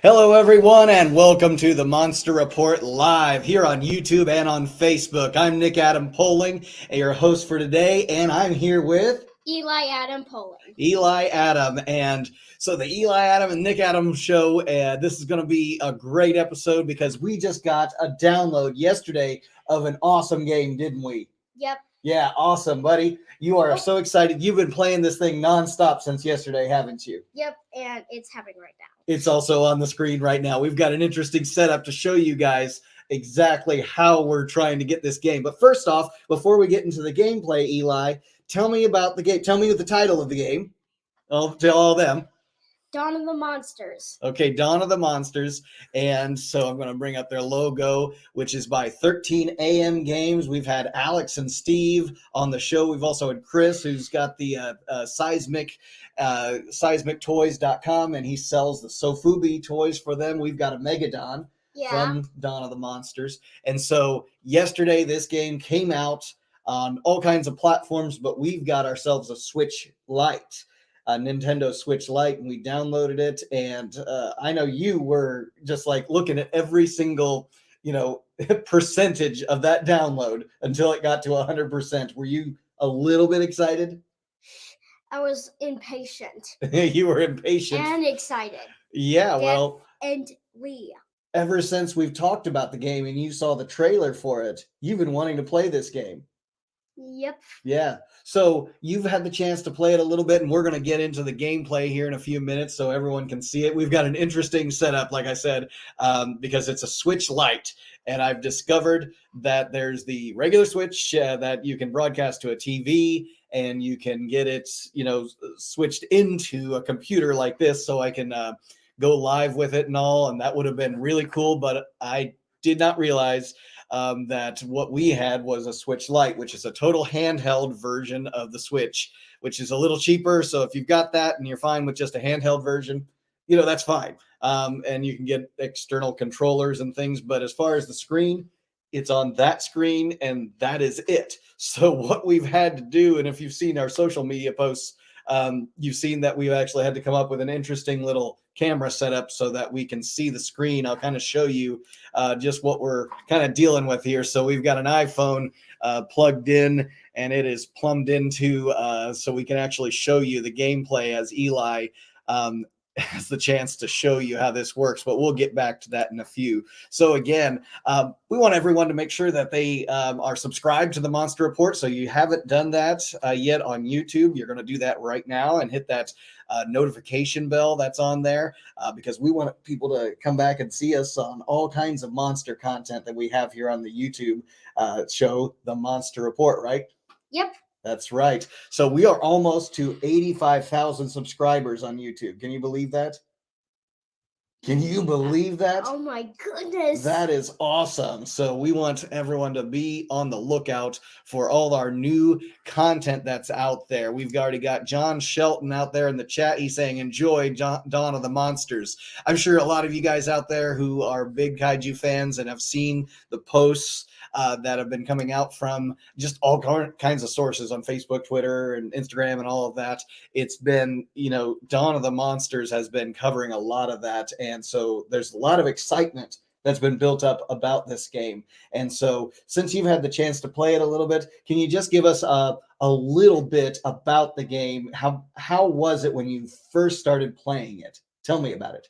Hello, everyone, and welcome to the Monster Report live here on YouTube and on Facebook. I'm Nick Adam Poling, your host for today, and I'm here with Eli Adam Poling. Eli Adam. And so the Eli Adam and Nick Adam show, this is going to be a great episode because we just got a download yesterday of an awesome game, didn't we? Yep. Yeah, awesome, buddy. You are so excited. You've been playing this thing nonstop since yesterday, haven't you? Yep, and it's happening right now. It's also on the screen right now. We've got an interesting setup to show you guys exactly how we're trying to get this game. But first off, before we get into the gameplay, Eli, tell me about the game. Tell me the title of the game. I'll tell all them. Dawn of the Monsters. Okay, Dawn of the Monsters. And so I'm going to bring up their logo, which is by 13am Games. We've had Alex and Steve on the show. We've also had Chris, who's got the Seismic Toys.com, and he sells the Sofubi toys for them. We've got a Megadon from Dawn of the Monsters. And so yesterday, this game came out on all kinds of platforms, but we've got ourselves a Switch Lite. A Nintendo Switch Lite, and we downloaded it, and I know you were just like looking at every single percentage of that download until it got to 100%. Were you a little bit excited? I was impatient. You were impatient and excited. Yeah, well, and we ever since we've talked about the game and you saw the trailer for it, you've been wanting to play this game. Yep. Yeah. So you've had the chance to play it a little bit, and we're going to get into the gameplay here in a few minutes so everyone can see it. We've got an interesting setup, like I said, because it's a Switch Lite, and I've discovered that there's the regular Switch that you can broadcast to a TV, and you can get it, switched into a computer like this, so I can go live with it and all, and that would have been really cool, but I did not realize that what we had was a Switch Lite, which is a total handheld version of the Switch, which is a little cheaper. So if you've got that and you're fine with just a handheld version, that's fine. And you can get external controllers and things. But as far as the screen, it's on that screen and that is it. So what we've had to do, and if you've seen our social media posts, you've seen that we've actually had to come up with an interesting little camera setup so that we can see the screen. I'll kind of show you just what we're kind of dealing with here. So we've got an iPhone plugged in, and it is plumbed into so we can actually show you the gameplay as Eli has the chance to show you how this works, but we'll get back to that in a few. So again, we want everyone to make sure that they are subscribed to the Monster Report. So you haven't done that yet on YouTube, you're going to do that right now and hit that notification bell that's on there because we want people to come back and see us on all kinds of monster content that we have here on the YouTube show, the Monster Report, right? Yep. That's right. So we are almost to 85,000 subscribers on YouTube. Can you believe that? Can you believe that? Oh my goodness. That is awesome. So we want everyone to be on the lookout for all our new content that's out there. We've already got John Shelton out there in the chat. He's saying, enjoy Dawn of the Monsters. I'm sure a lot of you guys out there who are big Kaiju fans and have seen the posts that have been coming out from just all kinds of sources on Facebook, Twitter, and Instagram, and all of that. It's been, Dawn of the Monsters has been covering a lot of that. And so there's a lot of excitement that's been built up about this game. And so since you've had the chance to play it a little bit, can you just give us a little bit about the game? How was it when you first started playing it? Tell me about it.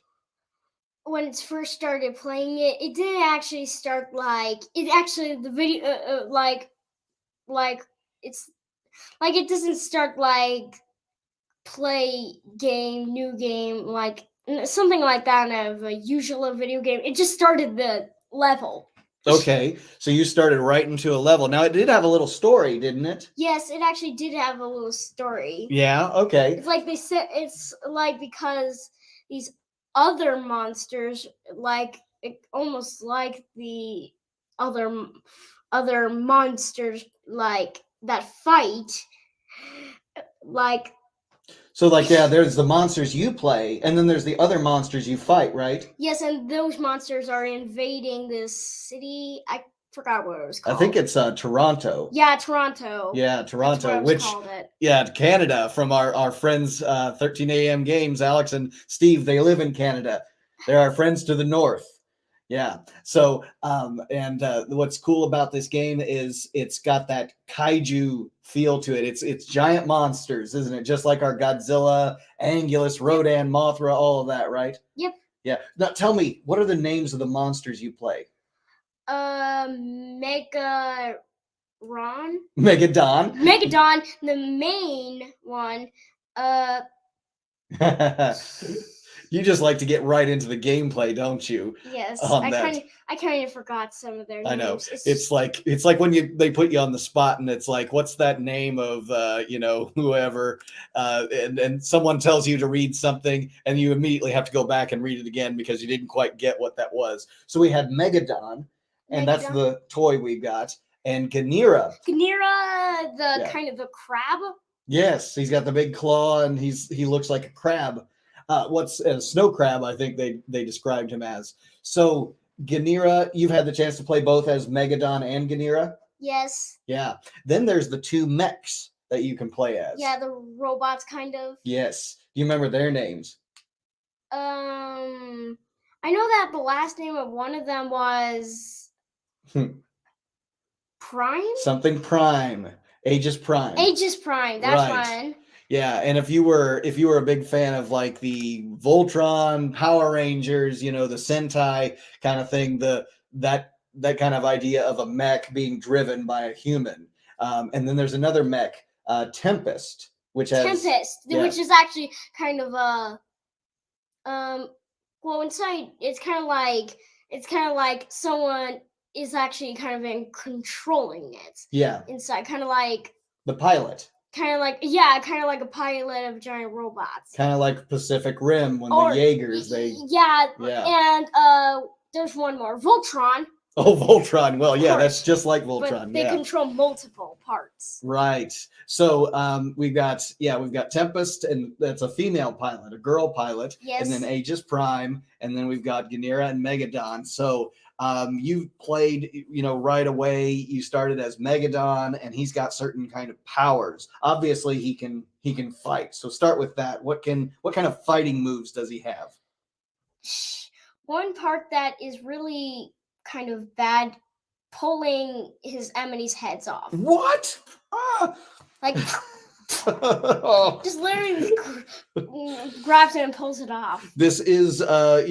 When it's first started playing it, it didn't actually start the video it doesn't start like play game, new game, like something like that of a usual video game. It just started the level. Okay, so you started right into a level. Now, it did have a little story, didn't it? Yes, it actually did have a little story. Yeah, okay. It's like they said, it's like because these other monsters, almost like the other monsters, like that fight, So there's the monsters you play, and then there's the other monsters you fight, right? Yes, and those monsters are invading this city. I forgot what it was called. I think it's Toronto. Yeah, Toronto. Yeah, Toronto, That's what called it. Yeah, Canada, from our friends 13am Games, Alex and Steve. They live in Canada. They're our friends to the north. Yeah. So, what's cool about this game is it's got that kaiju feel to it. It's giant monsters, isn't it? Just like our Godzilla, Angulus, Rodan, Mothra, all of that, right? Yep. Yeah. Now, tell me, what are the names of the monsters you play? Mega Ron. Megadon. Megadon, the main one. You just like to get right into the gameplay, don't you? Yes, On I that. kind of forgot some of their names. I know. It's like when they put you on the spot and it's like, what's that name of whoever, and someone tells you to read something and you immediately have to go back and read it again because you didn't quite get what that was. So we had Megadon, and that's the toy we got, and Ganira. Ganira, the kind of a crab. Yes, he's got the big claw and he looks like a crab. What's a snow crab? I think they described him as. So Ganira, you've had the chance to play both as Megadon and Ganira? Yes. Yeah. Then there's the two mechs that you can play as. Yeah, the robots kind of. Yes. Do you remember their names? I know that the last name of one of them was Prime? Something Prime. Aegis Prime. Aegis Prime, that's one. Yeah, and if you were a big fan of like the Voltron, Power Rangers, the Sentai kind of thing, that kind of idea of a mech being driven by a human. And then there's another mech, Tempest, which is actually kind of a well, inside it's kind of like someone is actually kind of in controlling it. Yeah. Inside, kind of like the pilot. Kind of like a pilot of giant robots. Kind of like Pacific Rim when the Jaegers, Yeah. And there's one more, Voltron. Oh, Voltron. Well, yeah, that's just like Voltron. But they control multiple parts. Right. So we've got Tempest, and that's a female pilot, a girl pilot. Yes. And then Aegis Prime, and then we've got Ganira and Megadon. So you played, right away. You started as Megadon, and he's got certain kind of powers. Obviously, he can fight. So start with that. What kind of fighting moves does he have? One part that is really kind of bad, pulling his enemies' heads off. What? Like just literally grabs it and pulls it off. This is a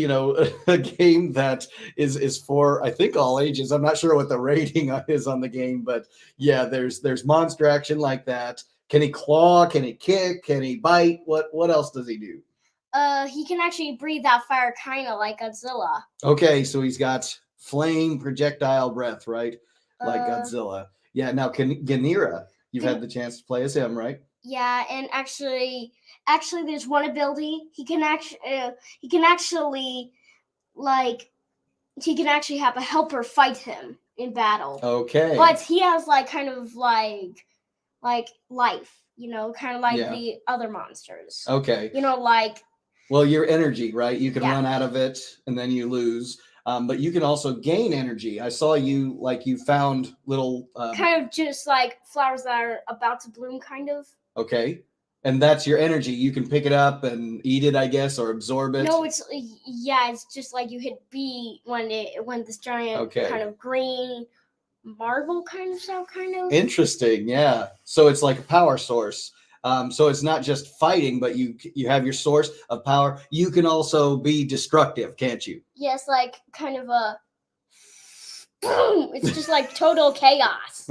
game that is for, I think, all ages. I'm not sure what the rating is on the game, but yeah, there's monster action like that. Can he claw? Can he kick? Can he bite? What else does he do? He can actually breathe out fire, kind of like Godzilla. Okay, so he's got flame projectile breath, right? Like Godzilla. Yeah. Now, Ganira, you've had the chance to play as him, right? Yeah, and actually, there's one ability he can actually have a helper fight him in battle. Okay. But he has kind of life, kind of like the other monsters. Okay. Well, your energy, right? You can run out of it and then you lose. But you can also gain energy. I saw you found little kind of just like flowers that are about to bloom, kind of. Okay. And that's your energy. You can pick it up and eat it, I guess, or absorb it. No, it's just like you hit B when this giant kind of green marble kind of sound, kind of. Interesting, yeah. So it's like a power source. So it's not just fighting, but you have your source of power. You can also be destructive, can't you? Yes, like kind of a boom. It's just like total chaos.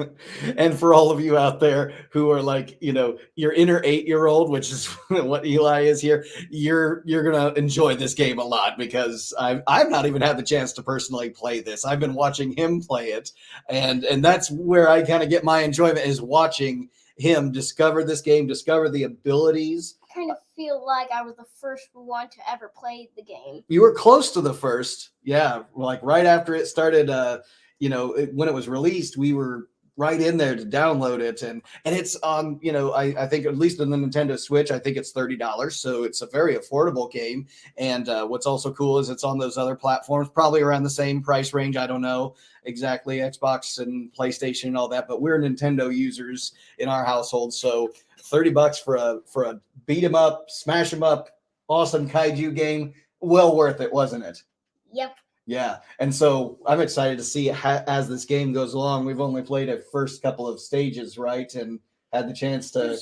And for all of you out there who are like, your inner 8-year-old, which is what Eli is here, you're gonna enjoy this game a lot because I've not even had the chance to personally play this. I've been watching him play it, and that's where I kind of get my enjoyment, is watching him discover this game, discover the abilities. I kind of feel like I was the first one to ever play the game. You were close to the first. Yeah, like right after it started, when it was released, we were right in there to download it, and it's on, I think at least on the Nintendo Switch, I think it's $30, so it's a very affordable game. And what's also cool is it's on those other platforms, probably around the same price range. I don't know exactly, Xbox and PlayStation and all that, but we're Nintendo users in our household, so $30 for a beat 'em up, smash 'em up, awesome kaiju game. well worth it, wasn't it? Yep. Yeah, and so I'm excited to see as this game goes along. We've only played a first couple of stages, right, and had the chance to.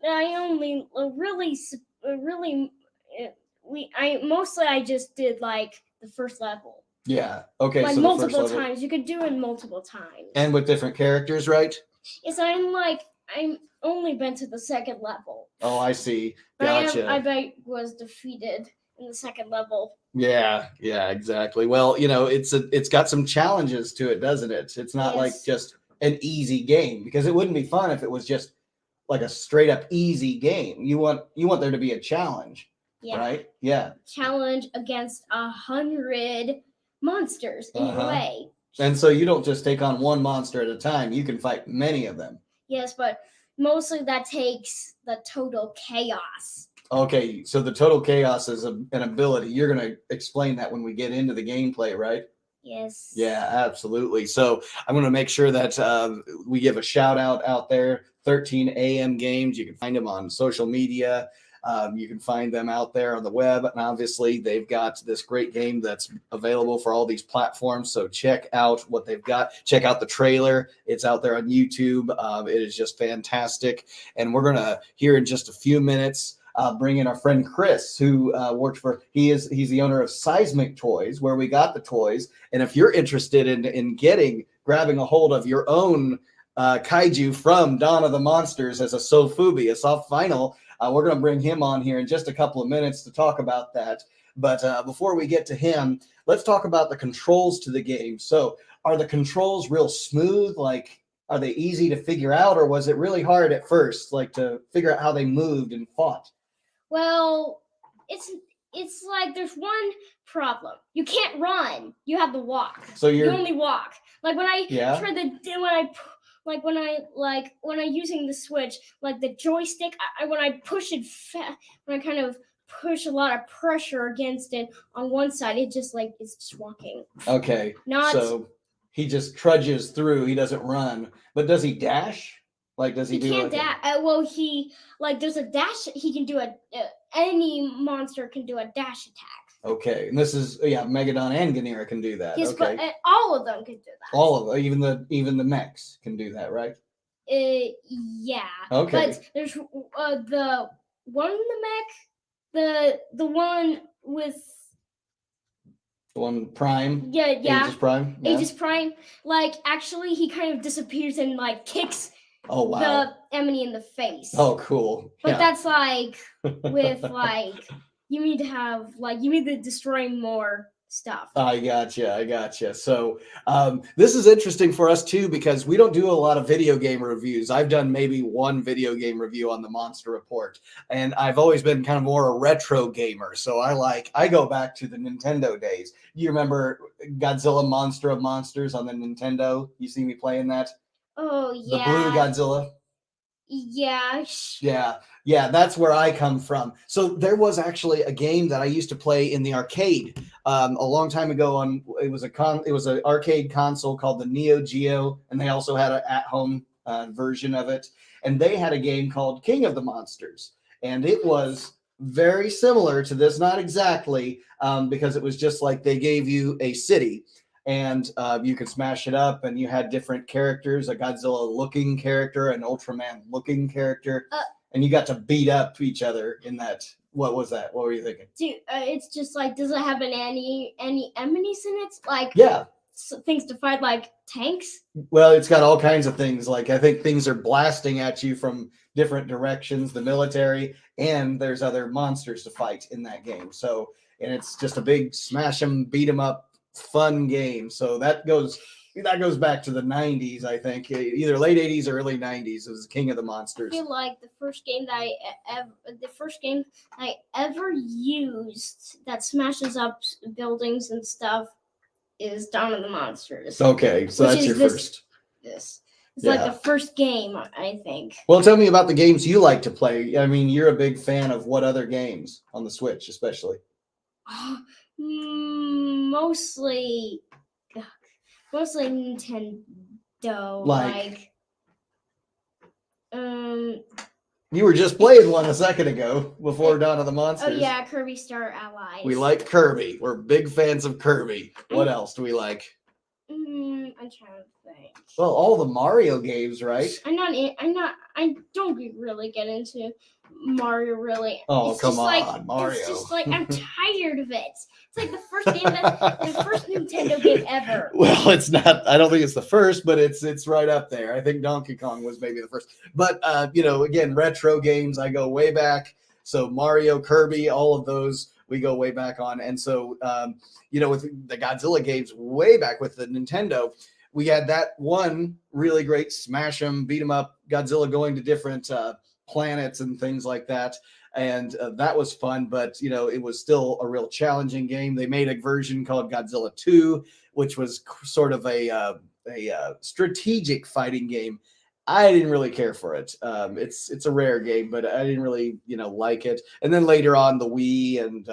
I only really I just did like the first level. Yeah. Okay. Like so multiple the first times. You could do it multiple times. And with different characters, right? Yes, I'm only been to the second level. Oh, I see. Gotcha. I was defeated in the second level. Yeah, exactly. Well, it's got some challenges to it, doesn't it? It's not like just an easy game, because it wouldn't be fun if it was just like a straight up easy game. You want there to be a challenge, right? Yeah. Challenge against 100 monsters in a way. And so you don't just take on one monster at a time. You can fight many of them. Yes, but mostly that takes the total chaos. Okay, so the total chaos is an ability. You're going to explain that when we get into the gameplay, right? Yes. Yeah, absolutely. So I'm going to make sure that we give a shout out there. 13am Games. You can find them on social media. You can find them out there on the web. And obviously, they've got this great game that's available for all these platforms. So check out what they've got. Check out the trailer. It's out there on YouTube. It is just fantastic. And we're going to, here in just a few minutes, bring in our friend Chris, who worked for, he's the owner of Seismic Toys, where we got the toys. And if you're interested in grabbing a hold of your own Kaiju from Dawn of the Monsters as a Sofubi, a soft vinyl, we're going to bring him on here in just a couple of minutes to talk about that. But before we get to him, let's talk about the controls to the game. So are the controls real smooth? Like, are they easy to figure out, or was it really hard at first, like to figure out how they moved and fought? Well, it's like there's one problem. You can't run. You have to walk. So you only walk. Like when I try when I'm using the Switch, like the joystick, when I push it when I kind of push a lot of pressure against it on one side, it's just walking. Okay. So he just trudges through. He doesn't run. But does he dash? Like, does he do? He can't dash. There's a dash. He can do any monster can do a dash attack. Okay, and this is Megadon and Ganira can do that. Yes, okay. But all of them can do that. All of them, even the mechs can do that, right? Yeah. Okay. But there's the one in the mech, the one with the one Prime. Yeah. Aegis Prime. Yeah. Aegis Prime. Actually, he kind of disappears and kicks. Oh wow! The enemy in the face. Oh, cool. But that's with you need to destroy more stuff. I gotcha. So this is interesting for us too, because we don't do a lot of video game reviews. I've done maybe one video game review on the Monster Report, and I've always been kind of more a retro gamer. So I go back to the Nintendo days. You remember Godzilla Monster of Monsters on the Nintendo? You see me playing that? Oh, yeah. The blue Godzilla. Yeah. Yeah, that's where I come from. So there was actually a game that I used to play in the arcade a long time ago. It was an arcade console called the Neo Geo, and they also had an at-home version of it. And they had a game called King of the Monsters, and it was very similar to this, not exactly, because it was just like they gave you a city. And you could smash it up, and you had different characters, a Godzilla-looking character, an Ultraman-looking character, and you got to beat up each other in that. What was that? What were you thinking? Dude, it's just does it have any enemies in it? Things to fight, like tanks? Well, it's got all kinds of things. I think things are blasting at you from different directions, the military, and there's other monsters to fight in that game. So, and it's just a big smash 'em, beat 'em up, fun game. So that goes back to the 90s, I think, either late 80s or early 90s. It was King of the Monsters. I feel like the first game I ever used that smashes up buildings and stuff is Dawn of the Monsters. Okay, so that's your first. It's like the first game, I think. Well, tell me about the games you like to play. I mean, you're a big fan of what other games on the Switch, especially? Mostly Nintendo. You were just playing one a second ago before Dawn of the Oh Monsters. yeah, Kirby Star Allies. We like Kirby. We're big fans of Kirby. What else do we like? I'm trying to think. Well, all the Mario games, right? I don't really get into Mario really. Oh, it's come just on, like, Mario. It's just like I'm tired of it. It's like the first Nintendo game ever. Well, it's not. I don't think it's the first, but it's right up there. I think Donkey Kong was maybe the first. But again, retro games. I go way back. So Mario, Kirby, all of those we go way back on. And so with the Godzilla games way back with the Nintendo, we had that one really great smash 'em, beat 'em up Godzilla going to different planets and things like that. And that was fun, but it was still a real challenging game. They made a version called Godzilla 2, which was sort of a strategic fighting game. I didn't really care for it. It's a rare game, but I didn't really like it. And then later on, the Wii and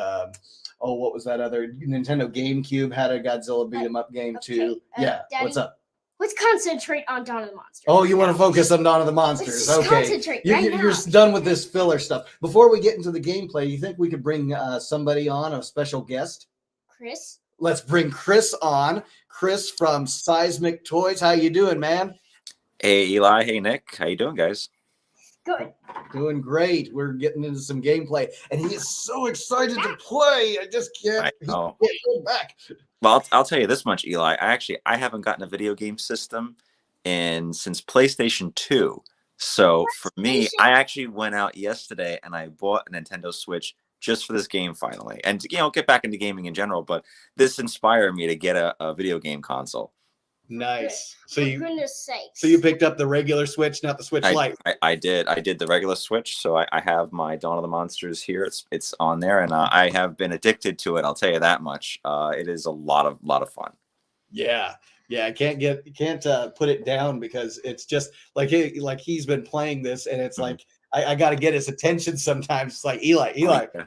what was that other Nintendo GameCube had a Godzilla beat 'em up game too. Yeah, Daddy, what's up? Let's concentrate on Dawn of the Monsters. Oh, you want to focus on Dawn of the Monsters? Let's okay, concentrate you're done with this filler stuff. Before we get into the gameplay, you think we could bring somebody on, a special guest? Chris. Let's bring Chris on. Chris from Seismic Toys. How you doing, man? Hey, Eli. Hey, Nick. How you doing, guys? Good. Doing great. We're getting into some gameplay, and he is so excited to play. I just can't. I know. He can't go back. Well, I'll tell you this much, Eli. I haven't gotten a video game system since PlayStation 2. So for me, I actually went out yesterday and I bought a Nintendo Switch just for this game finally, and get back into gaming in general. But this inspired me to get a video game console. Nice. For goodness sakes. So you picked up the regular Switch, not the Switch Lite. I did the regular Switch. So I have my Dawn of the Monsters here. It's on there, and I have been addicted to it. I'll tell you that much. It is a lot of fun. Yeah. I can't put it down because it's just like he's been playing this, and it's like I got to get his attention sometimes. It's like Eli. Yeah.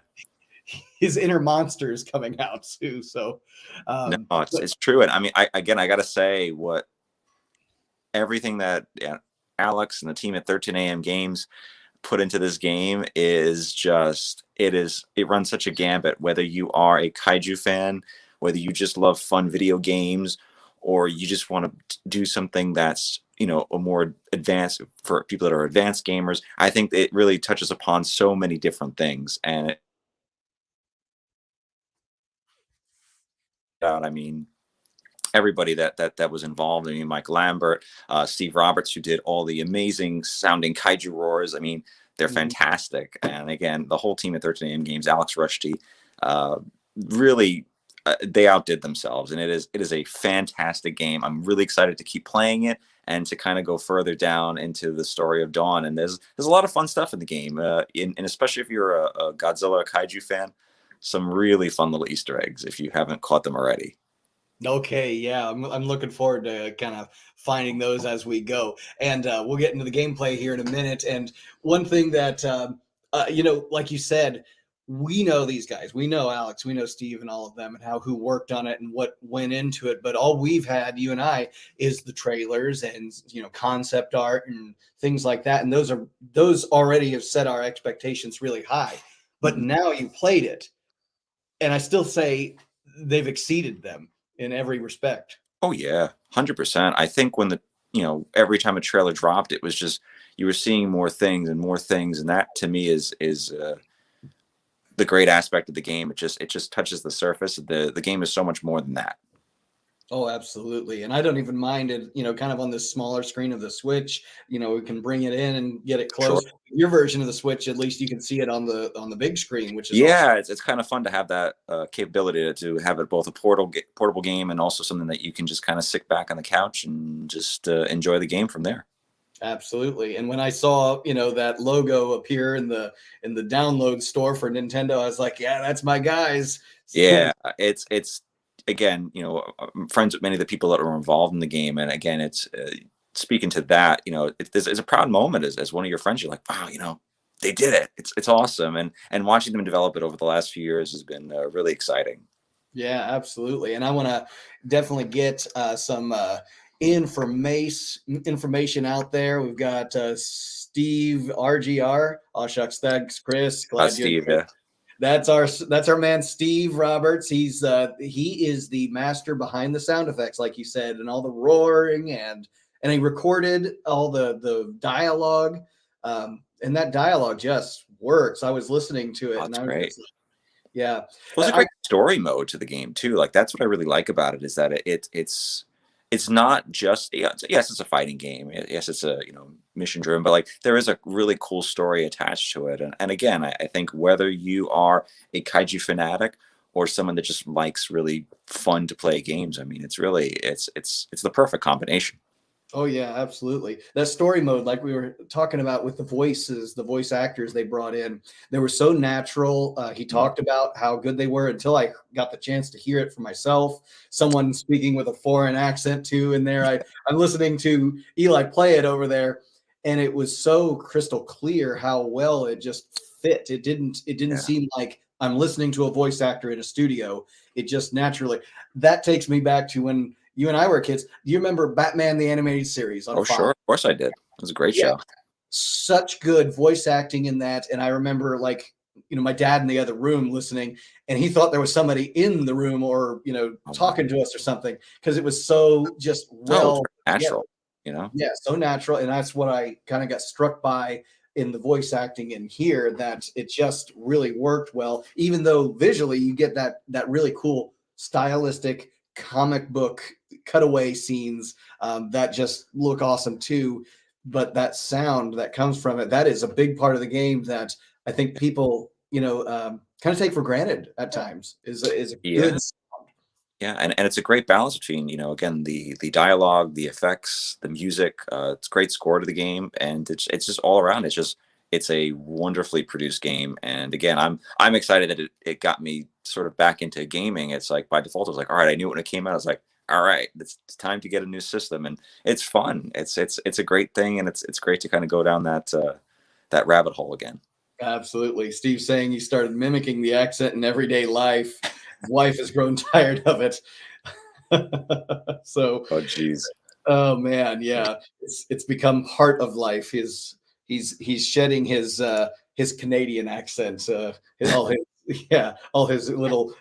His inner monster is coming out too. So no, it's true. And I mean, I got to say everything that Alex and the team at 13am Games put into this game is just, it runs such a gambit, whether you are a Kaiju fan, whether you just love fun video games, or you just want to do something that's, a more advanced for people that are advanced gamers. I think it really touches upon so many different things. And I mean, everybody that was involved. I mean, Mike Lambert, Steve Roberts, who did all the amazing sounding kaiju roars. I mean, they're fantastic. And again, the whole team at 13am Games, Alex Rushdie, really, they outdid themselves. And it is a fantastic game. I'm really excited to keep playing it and to kind of go further down into the story of Dawn. And there's a lot of fun stuff in the game, and especially if you're a Godzilla Kaiju fan. Some really fun little Easter eggs if you haven't caught them already. Okay, yeah, I'm looking forward to kind of finding those as we go, and we'll get into the gameplay here in a minute. And one thing that like you said, we know these guys, we know Alex, we know Steve, and all of them, and who worked on it and what went into it. But all we've had, you and I, is the trailers and concept art and things like that, and those already have set our expectations really high. But now you played it. And I still say they've exceeded them in every respect. Oh yeah, 100%. I think when every time a trailer dropped, it was just you were seeing more things, and that to me is the great aspect of the game. It just touches the surface. The game is so much more than that. Oh, absolutely. And I don't even mind it, kind of on this smaller screen of the Switch, we can bring it in and get it close. Sure. Your version of the Switch, at least you can see it on the big screen, which is awesome. It's kind of fun to have that capability to have it both a portable game and also something that you can just kind of sit back on the couch and just enjoy the game from there. Absolutely. And when I saw, that logo appear in the download store for Nintendo, I was like, yeah, that's my guys. Yeah, it's again, I'm friends with many of the people that are involved in the game. And again, it's speaking to that, it's a proud moment as one of your friends. You're like, wow, they did it. It's awesome. And watching them develop it over the last few years has been really exciting. Yeah, absolutely. And I want to definitely get some information out there. We've got Steve RGR. Oh shucks, thanks, Chris. Glad Steve, you're yeah. That's our man, Steve Roberts. He is the master behind the sound effects, like you said, and all the roaring and he recorded all the dialogue, and that dialogue just works. I was listening to it, That's great. Yeah, well, it's a great story mode to the game too. Like that's what I really like about it, is that it's not just, yes, it's a fighting game. Yes, it's a mission driven, but like there is a really cool story attached to it. And again, I think whether you are a kaiju fanatic or someone that just likes really fun to play games, I mean, it's really it's the perfect combination. Oh yeah, absolutely. That story mode, like we were talking about with the voices, the voice actors they brought in, they were so natural. He talked about how good they were until I got the chance to hear it for myself. Someone speaking with a foreign accent too in there. I'm listening to Eli play it over there, and it was so crystal clear how well it just fit. It didn't seem like I'm listening to a voice actor in a studio. It just naturally. That takes me back to when you and I were kids. Do you remember Batman the Animated Series on Fox? Sure, of course I did. It was a great show. Such good voice acting in that, and I remember my dad in the other room listening, and he thought there was somebody in the room or talking to us or something, because it was so just natural. Yeah, so natural, and that's what I kind of got struck by in the voice acting in here, that it just really worked well, even though visually you get that really cool stylistic comic book cutaway scenes that just look awesome too. But that sound that comes from it, that is a big part of the game that I think people kind of take for granted at times, is a good sound. Yeah, and it's a great balance between again, the dialogue, the effects, the music. It's a great score to the game, and it's just all around. It's a wonderfully produced game. And again, I'm excited that it got me sort of back into gaming. It's like by default I was like, all right, I knew when it came out, I was like, all right, it's time to get a new system, and it's fun. It's a great thing, and it's great to kind of go down that rabbit hole again. Absolutely. Steve saying you started mimicking the accent in everyday life. His wife has grown tired of it. So oh geez. Oh man, yeah. It's become part of life. He's shedding his Canadian accent, all his little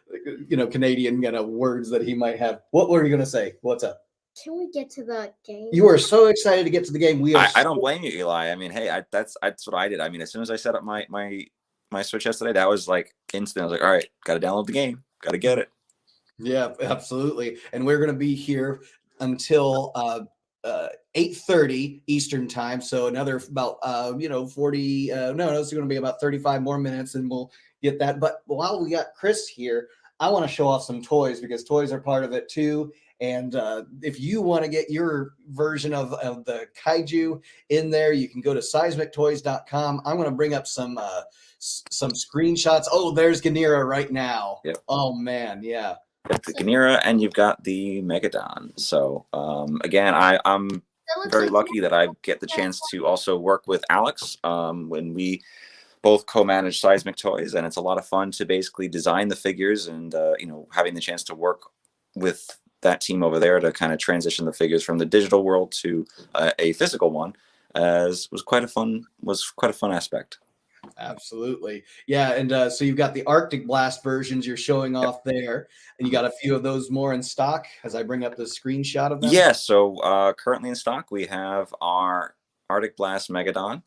Canadian words that he might have. What were you gonna say? What's up? Can we get to the game? You are so excited to get to the game. I don't blame you, Eli. I mean, hey, that's what I did. I mean, as soon as I set up my Switch yesterday, that was like instant. I was like, all right, got to download the game, got to get it. Yeah, absolutely. And we're gonna be here until 8:30 Eastern time. So another about 40. No, it's going to be about 35 more minutes, and we'll get that. But while we got Chris here, I want to show off some toys, because toys are part of it too. And if you want to get your version of the Kaiju in there, you can go to seismictoys.com. I'm going to bring up some screenshots. Oh, there's Ganira right now. Yep. Oh man, yeah. The Ganira, and you've got the Megadon. So again, I'm very lucky that I get the chance to also work with Alex when we both co-manage Seismic Toys, and it's a lot of fun to basically design the figures, and having the chance to work with that team over there to kind of transition the figures from the digital world to a physical one, was quite a fun aspect. Absolutely. Yeah. And so you've got the Arctic Blast versions you're showing off there, and you got a few of those more in stock as I bring up the screenshot of them. Yeah. So currently in stock, we have our Arctic Blast Megadon,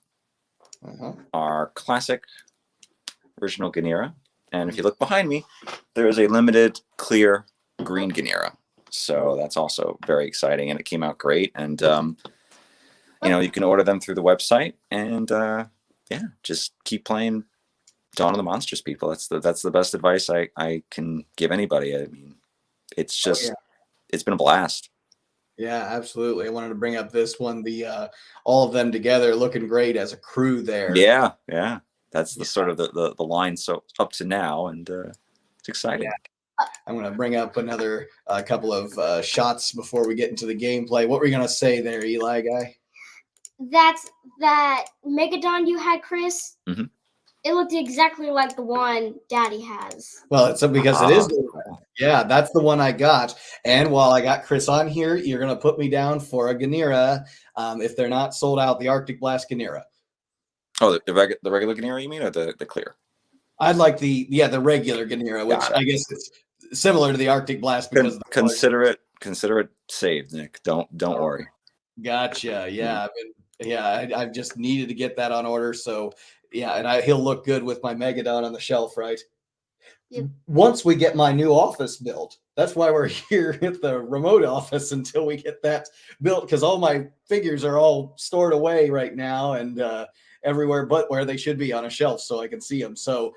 our classic original Ganira. And if you look behind me, there is a limited clear green Ganira. So that's also very exciting, and it came out great. And, you can order them through the website, and, just keep playing Dawn of the Monsters, people. That's the best advice I can give anybody. I mean, it's just, it's been a blast. Yeah, absolutely. I wanted to bring up this one, the all of them together looking great as a crew there. Yeah. That's the sort of the line so up to now, and it's exciting. Yeah. I'm going to bring up another couple of shots before we get into the gameplay. What were you going to say there, Eli guy? That's that Megadon you had, Chris. Mm-hmm. It looked exactly like the one Daddy has. Well, it's because it is. Yeah, that's the one I got. And while I got Chris on here, you're going to put me down for a Ganera if they're not sold out, the Arctic Blast Ganera. Oh, the regular Ganera, you mean, or the clear? I'd like the regular Ganera, which I guess is similar to the Arctic Blast because consider it saved, Nick. Don't worry. Gotcha. Yeah, I've just needed to get that on order. So yeah, and he'll look good with my Megadon on the shelf, right? Yep. Once we get my new office built, that's why we're here at the remote office until we get that built, because all my figures are all stored away right now and everywhere but where they should be on a shelf so I can see them. So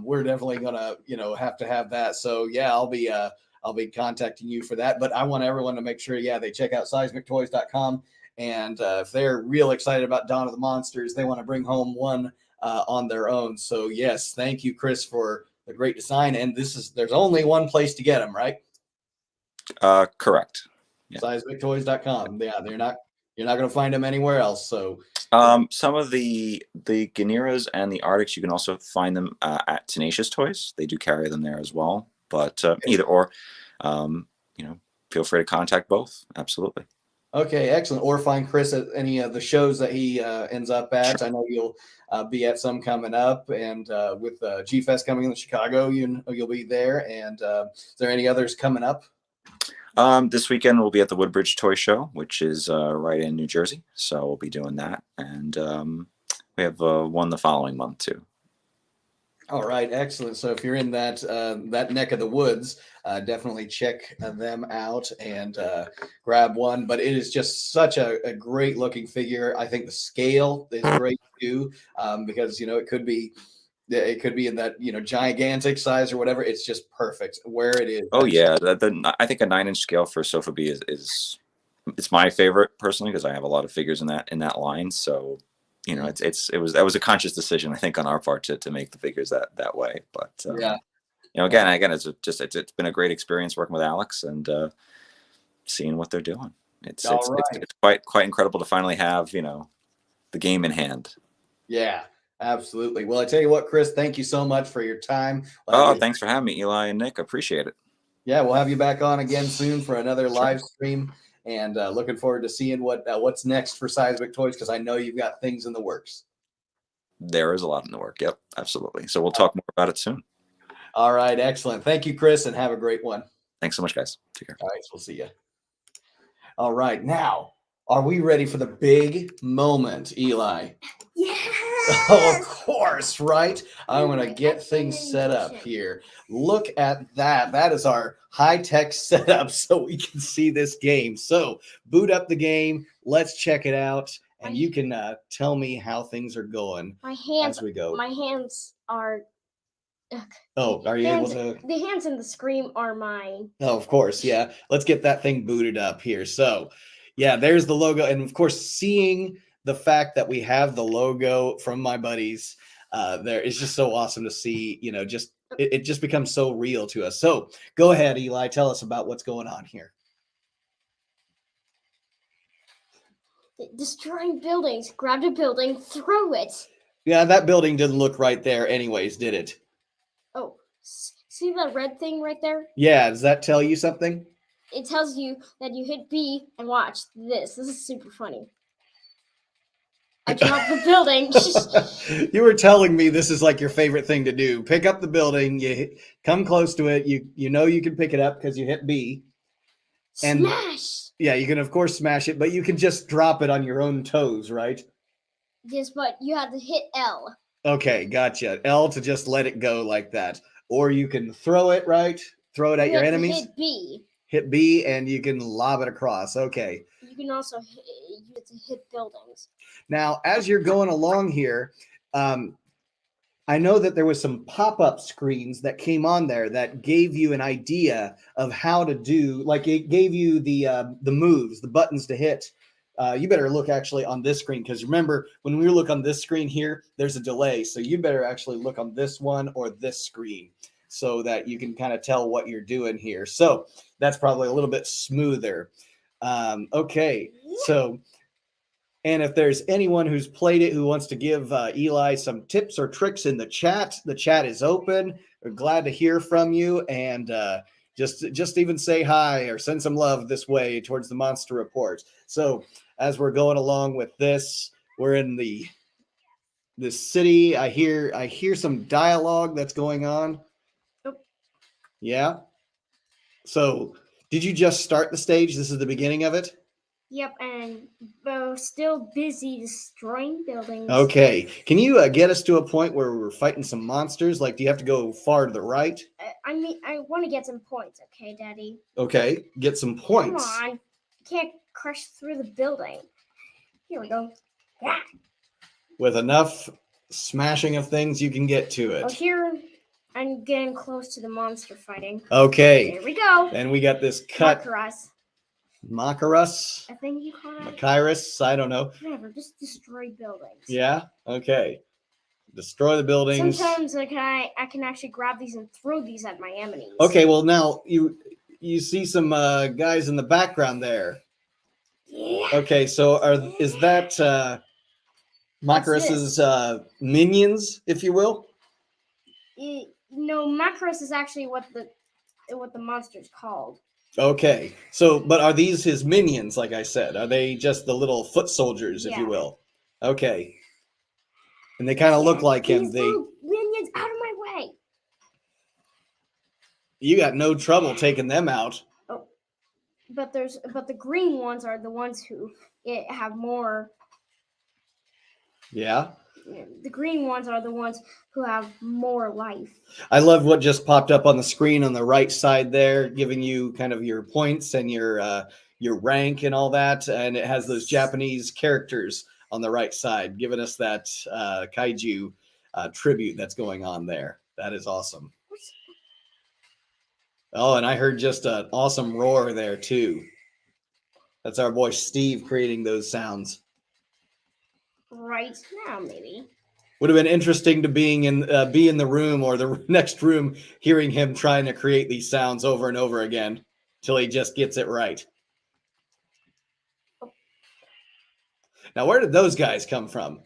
we're definitely gonna have to have that. So yeah, I'll be contacting you for that. But I want everyone to make sure, they check out seismictoys.com. And if they're real excited about Dawn of the Monsters, they want to bring home one on their own. So yes, thank you, Chris, for the great design. And there's only one place to get them, right? Correct. Yeah. Seismictoys.com. Yeah, you're not going to find them anywhere else. So some of the Ganeras and the Arctics, you can also find them at Tenacious Toys. They do carry them there as well. But either or, feel free to contact both. Absolutely. Okay, excellent. Or find Chris at any of the shows that he ends up at. Sure. I know you'll be at some coming up, and with G-Fest coming in Chicago, you'll be there. And is there any others coming up? This weekend we'll be at the Woodbridge Toy Show, which is right in New Jersey. So we'll be doing that, and we have one the following month too. All right, excellent. So if you're in that neck of the woods, definitely check them out and grab one. But it is just such a great looking figure. I think the scale is great too, because it could be in that gigantic size or whatever. It's just perfect where it is. Oh yeah, I think a 9-inch scale for Sophie is it's my favorite personally, because I have a lot of figures in that line. So that was a conscious decision, I think, on our part to make the figures that way. But again, it's been a great experience working with Alex and seeing what they're doing. It's quite incredible to finally have the game in hand. Yeah, absolutely. Well, I tell you what, Chris, thank you so much for your time. Thanks for having me, Eli and Nick. I appreciate it. Yeah, we'll have you back on again soon for another live stream. And looking forward to seeing what's next for Seismic Toys, because I know you've got things in the works. There is a lot in the work. Yep, absolutely. So we'll talk more about it soon. All right, excellent. Thank you, Chris, and have a great one. Thanks so much, guys. Take care. All right, we'll see you. All right, now, are we ready for the big moment, Eli? Yeah. Oh, of course, right? I'm going to get things set up here. Look at that. That is our high-tech setup so we can see this game. So boot up the game. Let's check it out. And you can tell me how things are going as we go. My hands are... Oh, are you able to... The hands in the screen are mine. Oh, of course, yeah. Let's get that thing booted up here. So, yeah, there's the logo. And, of course, seeing the fact that we have the logo from my buddies there is just so awesome to see. It just becomes so real to us. So go ahead, Eli, tell us about what's going on here. Destroying buildings. Grab a building, throw it. Yeah, that building didn't look right there anyways, did it? Oh, see that red thing right there? Yeah, does that tell you something? It tells you that you hit B and watch this. This is super funny. I dropped the building. You were telling me this is like your favorite thing to do. Pick up the building, you come close to it, you know you can pick it up because you hit B. And smash! Yeah, you can of course smash it, but you can just drop it on your own toes, right? Yes, but you have to hit L. Okay, gotcha. L to just let it go like that. Or you can throw it, right? Throw it at your enemies. Hit B. Hit B and you can lob it across. Okay. You can also hit buildings. Now, as you're going along here, I know that there was some pop-up screens that came on there that gave you an idea of how to do, like it gave you the moves, the buttons to hit. You better look actually on this screen, because remember, when we look on this screen here, there's a delay. So you better actually look on this one or this screen so that you can kind of tell what you're doing here. So that's probably a little bit smoother. Okay, so... And if there's anyone who's played it who wants to give Eli some tips or tricks in the chat is open. We're glad to hear from you. And Just even say hi or send some love this way towards the monster report. So as we're going along with this, we're in this city. I hear some dialogue that's going on. Yep. Yeah. So did you just start the stage? This is the beginning of it? Yep, and we're still busy destroying buildings. Okay. Can you get us to a point where we're fighting some monsters? Like, do you have to go far to the right? I mean, I want to get some points, okay, Daddy? Okay. Get some points. Come on. Can't crush through the building. Here we go. Yeah. With enough smashing of things, you can get to Oh, it. here I'm getting close to the monster fighting. Okay. There we go. And we got this cut. Makarus. I think you call it. Makarus. I don't know. Whatever. Just destroy buildings. Yeah. Okay. Destroy the buildings. Sometimes I can actually grab these and throw these at my enemies. Okay. Well, now you see some guys in the background there. Yeah. Okay. So is that Makarus's minions, if you will? No, Makarus is actually what the monster's called. Okay. So, but are these his minions, like I said? Are they just the little foot soldiers, if you will? Okay. And they kind of look like him. These little minions, out of my way. You got no trouble taking them out. Oh. But the green ones are the ones who have more. Yeah. The green ones are the ones who have more life. I love what just popped up on the screen on the right side there, giving you kind of your points and your rank and all that. And it has those Japanese characters on the right side, giving us that Kaiju tribute that's going on there. That is awesome. Oh, and I heard just an awesome roar there too. That's our boy Steve creating those sounds. Right now, maybe. Would have been interesting to be in the room or the next room, hearing him trying to create these sounds over and over again till he just gets it right. Now, where did those guys come from?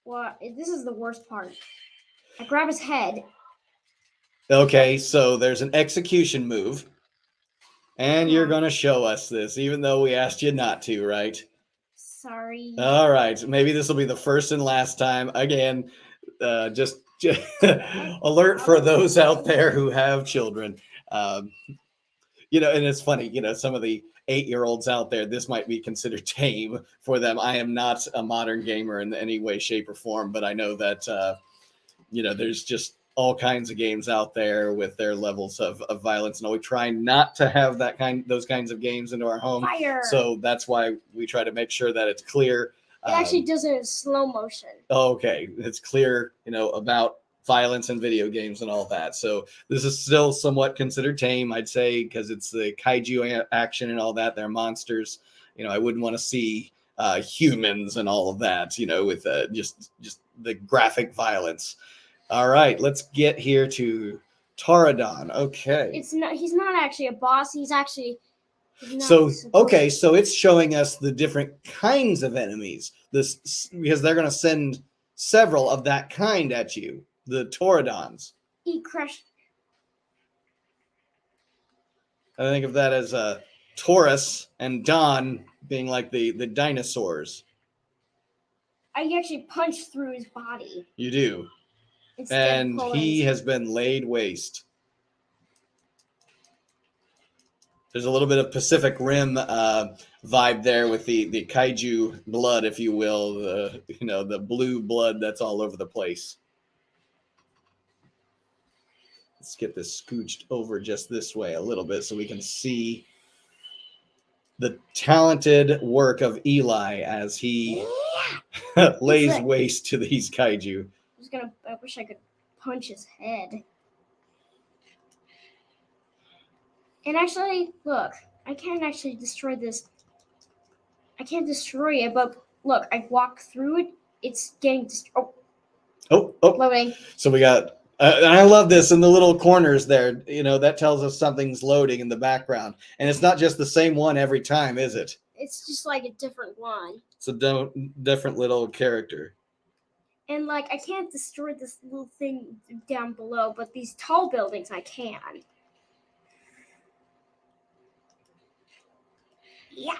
Well, this is the worst part. I grab his head. Okay, so there's an execution move, and you're going to show us this, even though we asked you not to, right? Sorry. All right, maybe this will be the first and last time. Again, just alert for those out there who have children. And it's funny, some of the 8-year-olds out there, this might be considered tame for them. I am not a modern gamer in any way, shape, or form, but I know that, there's just all kinds of games out there with their levels of violence. And we try not to have those kinds of games into our home. Fire. So that's why we try to make sure that it's clear. It actually does it in slow motion. Okay. It's clear, about violence in video games and all that. So this is still somewhat considered tame, I'd say, because it's the kaiju action and all that. They're monsters. I wouldn't want to see humans and all of that, with just the graphic violence. All right, let's get here to Pterodon. Okay. He's not actually a boss. He's so it's showing us the different kinds of enemies. Because they're going to send several of that kind at you, the Pterodons. He crushed. I think of that as Taurus and Don being like the dinosaurs. I actually punched through his body. You do. And he has been laid waste. There's a little bit of Pacific Rim vibe there with the kaiju blood, if you will, the blue blood that's all over the place. Let's get this scooched over just this way a little bit so we can see the talented work of Eli as he lays waste to these kaiju. I wish I could punch his head. And actually, look, I can't actually destroy this. I can't destroy it, but look, I walk through it. It's getting destroyed. Oh. Loading. So we got, and I love this in the little corners there. That tells us something's loading in the background. And it's not just the same one every time, is it? It's just like a different one. It's a different little character. And I can't destroy this little thing down below, but these tall buildings I can. Yeah.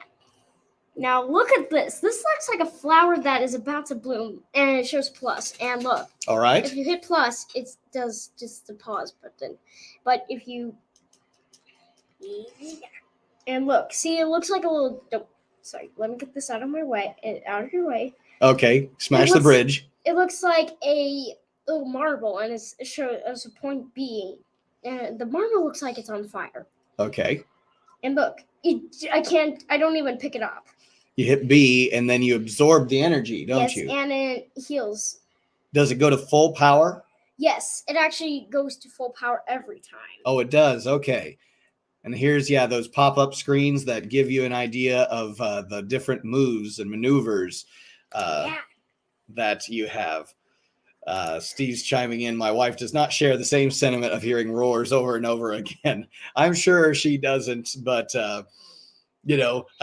Now look at this. This looks like a flower that is about to bloom, and it shows plus. And look, All right. if you hit plus, it does just the pause button. But if you and look, see, it looks like a little. Oh, sorry, let me get this out of my way. Out of your way. Okay. Smash the bridge. It looks like a little marble, and it shows as a point B. And the marble looks like it's on fire. Okay. And look, I don't even pick it up. You hit B, and then you absorb the energy, don't Yes, you? and it heals. Does it go to full power? Yes, it actually goes to full power every time. Oh, it does. Okay. And here's, those pop-up screens that give you an idea of the different moves and maneuvers that you have. Steve's chiming in. My wife does not share the same sentiment of hearing roars over and over again. I'm sure she doesn't, but I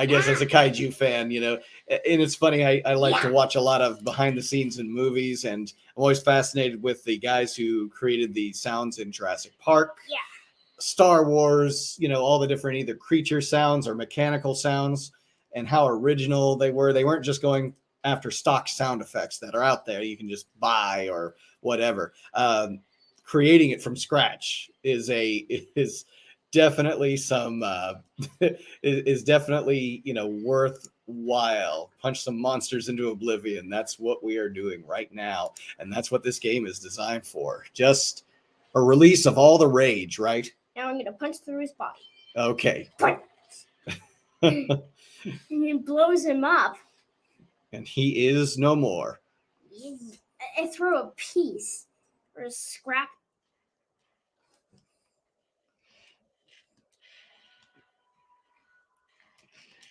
guess as a kaiju fan, and it's funny, I like to watch a lot of behind the scenes in movies, and I'm always fascinated with the guys who created the sounds in Jurassic Park, Star Wars, all the different either creature sounds or mechanical sounds, and how original they were. They weren't just going after stock sound effects that are out there you can just buy or whatever. Creating it from scratch is definitely some is definitely worthwhile. Punch some monsters into oblivion. That's what we are doing right now, and that's what this game is designed for. Just a release of all the rage, right? Now I'm gonna punch through his body. Okay. And it blows him up. And he is no more. I throw a piece or a scrap.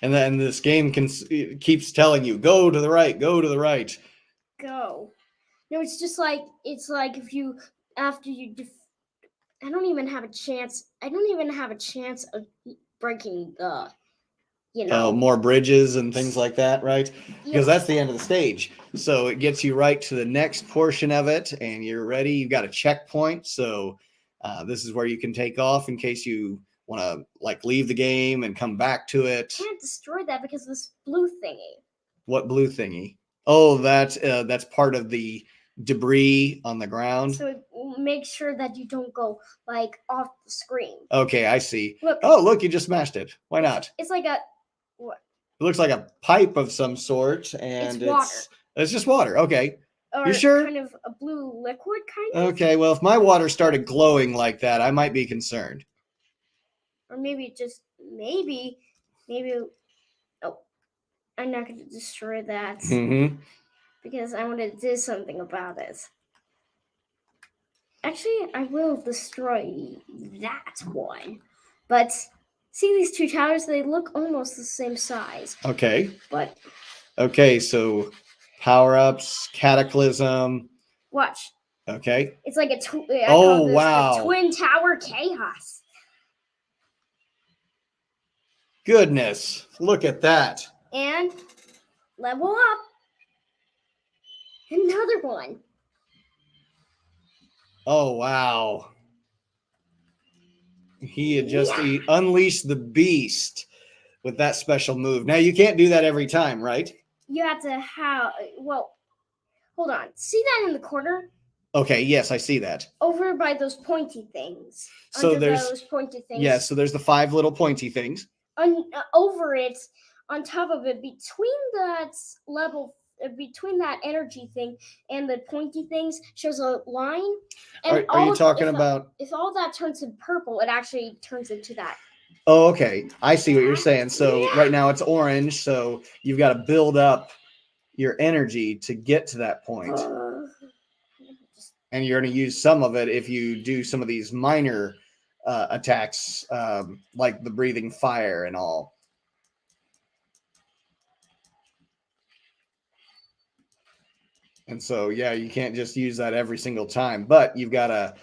And then this game keeps telling you, go to the right, go to the right. Go. No, it's like if you, after you, I don't even have a chance of breaking the, more bridges and things like that, right? Because that's the end of the stage. So it gets you right to the next portion of it, and you're ready. You've got a checkpoint. So this is where you can take off in case you want to leave the game and come back to it. I can't destroy that because of this blue thingy. What blue thingy? Oh, that's part of the debris on the ground. So it makes sure that you don't go off the screen. Okay, I see. Look. Oh, look, you just smashed it. Why not? It's like a what? It looks like a pipe of some sort, and it's water. It's just water. Okay. Or you sure? Kind of a blue liquid, kind of. Okay, well, if my water started glowing like that, I might be concerned. Or maybe oh, I'm not going to destroy that because I want to do something about it. Actually, I will destroy that one. But see these two towers? They look almost the same size. Okay. But okay, so power-ups, cataclysm. Watch. Okay. It's like a wow. Twin Tower Chaos. Goodness, look at that. And level up. Another one. Oh, wow. He had just unleashed the beast with that special move. Now, you can't do that every time, right? You have to hold on. See that in the corner? Okay, yes, I see that. Over by those pointy things. So Under those pointy things. Yeah, so there's the 5 little pointy things. Over it, on top of it, between that level, between that energy thing and the pointy things, shows a line. And are you talking about? If all that turns in purple, it actually turns into that. Oh, okay. I see what you're saying. So right now it's orange, so you've got to build up your energy to get to that point. And you're going to use some of it if you do some of these minor attacks, like the breathing fire and all. And so, yeah, you can't just use that every single time, but you've got to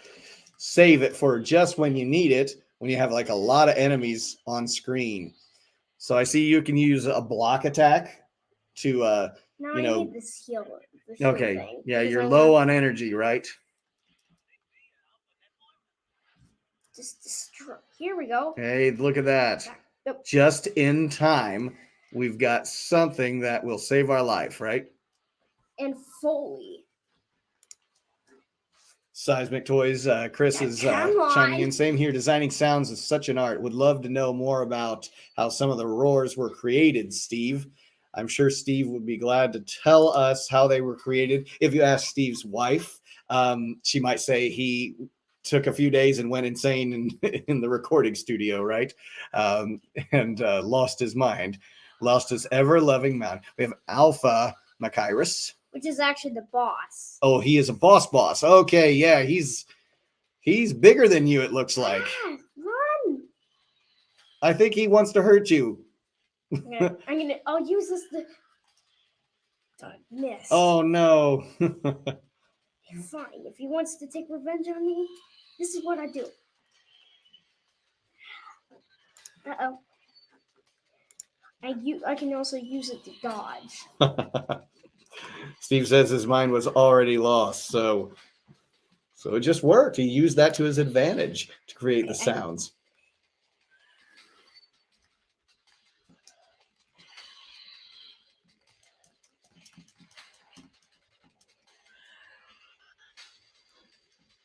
save it for just when you need it, when you have a lot of enemies on screen. So I see you can use a block attack to, I need this healer. Okay, thing, yeah, you're low on energy, right? Just destroy. Here we go. Hey, look at that. Yep. just in time, we've got something that will save our life, right? And Foley. Seismic Toys, Chris is Come on. chiming in. Same here. Designing sounds is such an art. Would love to know more about how some of the roars were created, Steve. I'm sure Steve would be glad to tell us how they were created. If you ask Steve's wife, she might say he took a few days and went insane in the recording studio, right? And lost his mind, lost his ever-loving mind. We have Alpha Machiris. Which is actually the boss. Oh, he is a boss. Okay, yeah, he's bigger than you, it looks like. Ah, run! I think he wants to hurt you. I'll use this to miss. Oh no. Fine. If he wants to take revenge on me, this is what I do. Uh-oh. I can also use it to dodge. Steve says his mind was already lost, so it just worked. He used that to his advantage to create the sounds.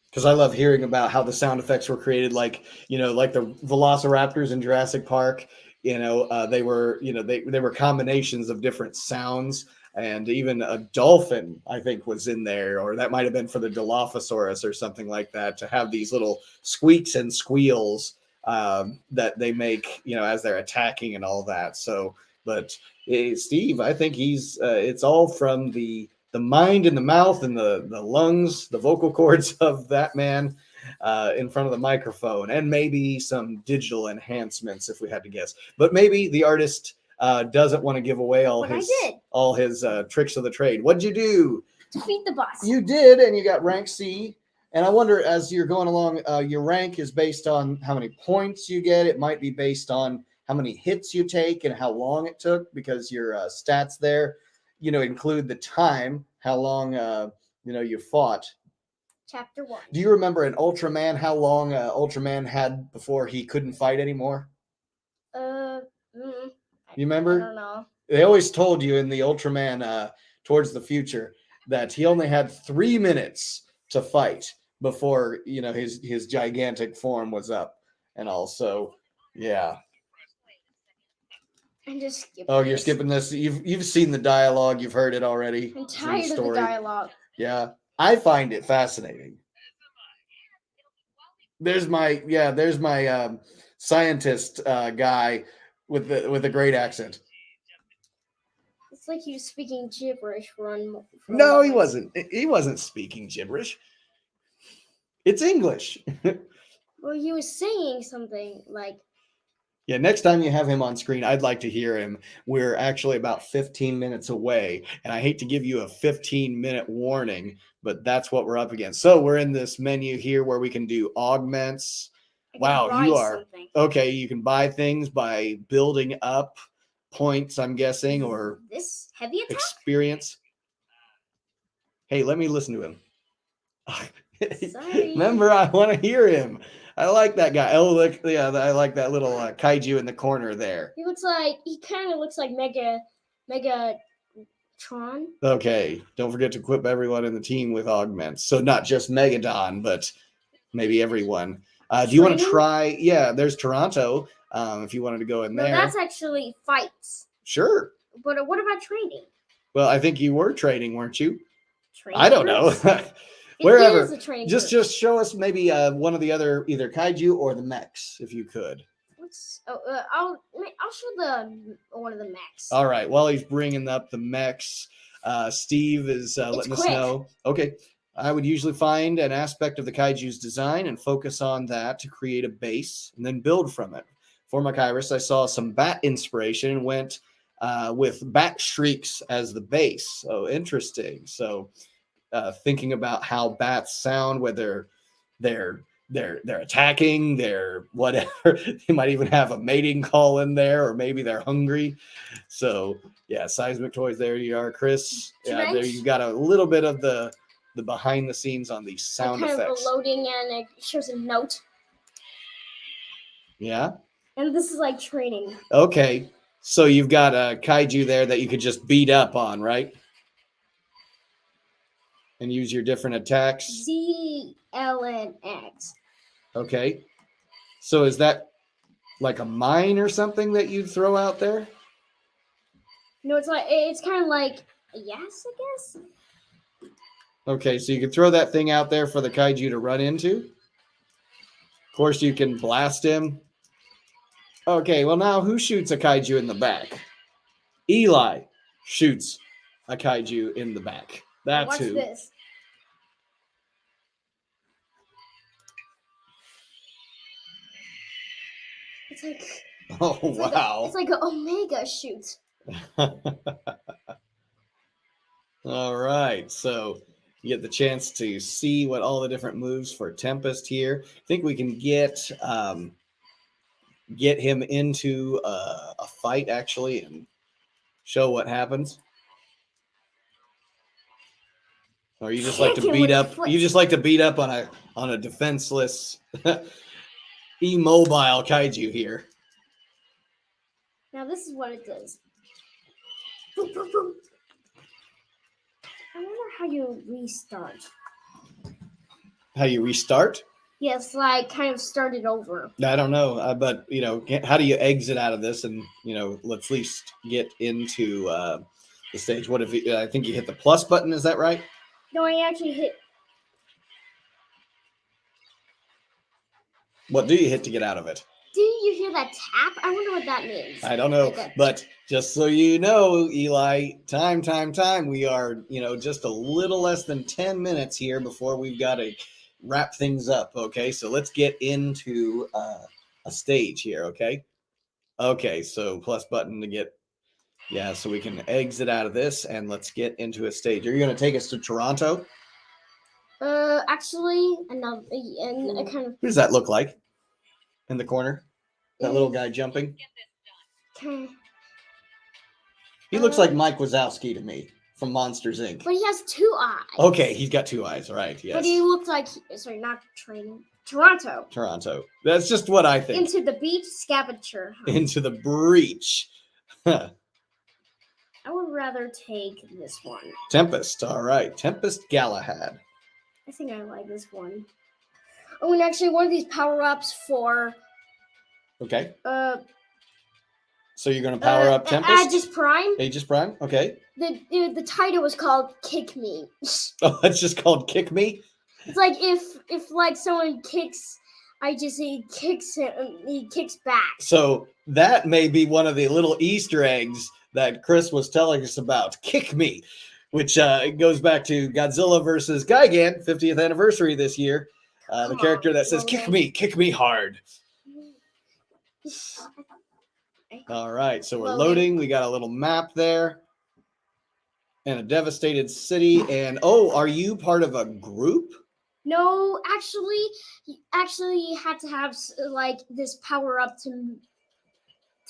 Because I love hearing about how the sound effects were created, like like the Velociraptors in Jurassic Park. They were combinations of different sounds. And even a dolphin, I think, was in there, or that might have been for the Dilophosaurus or something like that, to have these little squeaks and squeals that they make, as they're attacking and all that. So, but Steve, I think it's all from the mind and the mouth and the lungs, the vocal cords of that man in front of the microphone, and maybe some digital enhancements if we had to guess. But maybe the artist doesn't want to give away all his tricks of the trade. What'd you do? Defeat the boss. You did, and you got rank C. And I wonder, as you're going along, your rank is based on how many points you get. It might be based on how many hits you take and how long it took, because your stats there, include the time, how long, you fought. Chapter 1. Do you remember in Ultraman how long Ultraman had before he couldn't fight anymore? You remember? I don't know. They always told you in the Ultraman Towards the Future that he only had 3 minutes to fight before his gigantic form was up, and also, yeah. I'm just skipping. Oh, you're skipping this. You've seen the dialogue. You've heard it already. I'm tired of the dialogue. Yeah, I find it fascinating. There's my scientist guy with a great accent. It's like he was speaking gibberish for No, he wasn't. He wasn't speaking gibberish. It's English. Well, he was saying something like. Yeah, next time you have him on screen, I'd like to hear him. We're actually about 15 minutes away, and I hate to give you a 15-minute warning, but that's what we're up against. So we're in this menu here where we can do augments. Wow, you are something. Okay. You can buy things by building up points, I'm guessing, or this heavy attack? Experience. Hey, let me listen to him. Sorry. Remember, I want to hear him. I like that guy. Oh, look, yeah, I like that little kaiju in the corner there. He kind of looks like Megatron. Okay, don't forget to equip everyone in the team with augments. So not just Megadon, but maybe everyone. Do you want to try? Yeah, there's Toronto. If you wanted to go in there. That's actually fights. Sure. But what about training? Well, I think you were training, weren't you? Training I don't know. Wherever. Just show us maybe one of the other, either kaiju or the mechs, if you could. I'll show one of the mechs. All right. While he's bringing up the mechs, Steve is letting us know. Okay. I would usually find an aspect of the kaiju's design and focus on that to create a base and then build from it. For Machiris, I saw some bat inspiration and went with bat shrieks as the base. Oh, interesting. So thinking about how bats sound, whether they're attacking, they're whatever. They might even have a mating call in there, or maybe they're hungry. So yeah, Seismic Toys. There you are, Chris. Yeah, there you got a little bit of the behind the scenes on these sound effects. Kind of loading, and it shows a note. Yeah. And this is like training. Okay, so you've got a kaiju there that you could just beat up on, right? And use your different attacks. Z, L, and X. Okay, so is that like a mine or something that you throw out there? No, it's kind of like a yes, I guess. Okay, so you can throw that thing out there for the kaiju to run into. Of course, you can blast him. Okay, well now who shoots a kaiju in the back? Eli shoots a kaiju in the back. That's Watch who. this. It's like Oh, it's wow. like an Omega shoot. All right, so you get the chance to see what all the different moves for Tempest here. I think we can get him into a fight actually and show what happens. Or you just like to Kick him beat with up? the foot. You just like to beat up on a defenseless, immobile kaiju here. Now this is what it does. Boom, boom, boom. I wonder how you restart. How you restart? Yes, like kind of start it over. I don't know, but you know, how do you exit out of this? And you know, let's at least get into the stage. What if I think you hit the plus button? Is that right? No, I actually hit. What do you hit to get out of it? Do you hear that tap? I wonder what that means. I don't know, Okay. but just so you know, Eli, time. We are, just a little less than 10 minutes here before we've got to wrap things up. Okay, so let's get into a stage here. Okay, so plus button to get, so we can exit out of this and let's get into a stage. Are you going to take us to Toronto? Actually, another and a kind of. Who does that look like in the corner? That little guy jumping. Okay. He looks like Mike Wazowski to me from Monsters Inc. But he has 2 eyes. Okay, he's got 2 eyes, right? Yes. But he looks like not training. Toronto. That's just what I think. Into the beach scavenger hunt. Into the breach. I would rather take this one. Tempest. All right. Tempest Galahad. I think I like this one. Oh, and actually one of these power-ups for Okay. So you're going to power up Tempest? Aegis Prime. Aegis Prime? Okay. The title was called Kick Me. Oh, it's just called Kick Me? It's like if like someone kicks Aegis, he kicks back. So that may be one of the little Easter eggs that Chris was telling us about. Kick Me, which goes back to Godzilla versus Gigan, 50th anniversary this year. The character that says, kick me hard. All right, so we're loading. We got a little map there and a devastated city. And are you part of a group? No, actually, you had to have like this power up to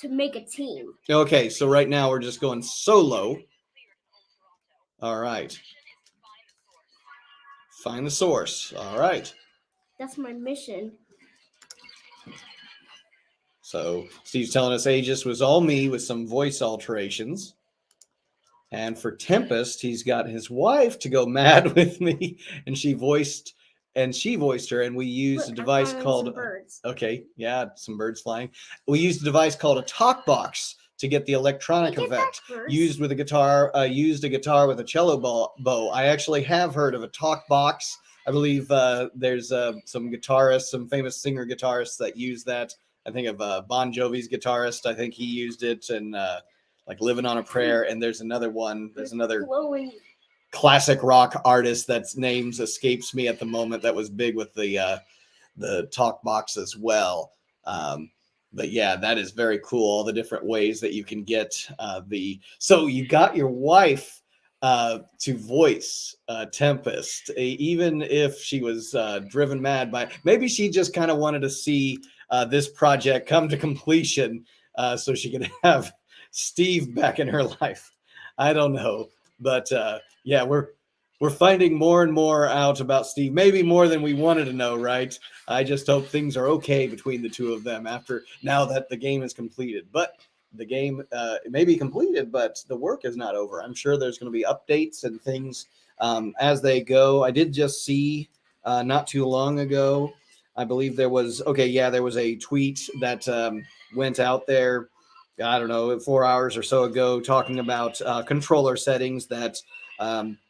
make a team. Okay, so right now we're just going solo. All right. Find the source. All right. That's my mission. So Steve's telling us Aegis was all me with some voice alterations. And for Tempest, he's got his wife to go mad with me, and she voiced her, and we used a device called okay, yeah, some birds flying. We used a device called a talk box to get the electronic effect. Used a guitar with a cello bow. I actually have heard of a talk box. I believe there's some guitarists, some famous singer guitarists that use that. I think of Bon Jovi's guitarist. I think he used it and like Living on a Prayer. And there's another one. There's another classic rock artist that's names escapes me at the moment that was big with the talk box as well. But yeah, that is very cool. All the different ways that you can get so you got your wife to voice Tempest, even if she was driven mad by, maybe she just kind of wanted to see this project come to completion so she could have Steve back in her life. I don't know, but yeah, we're We're finding more and more out about Steve, maybe more than we wanted to know, right? I just hope things are okay between the two of them now that the game is completed. But the game may be completed, but the work is not over. I'm sure there's going to be updates and things as they go. I did just see not too long ago, I believe there was a tweet that went out there, I don't know, 4 hours or so ago, talking about controller settings that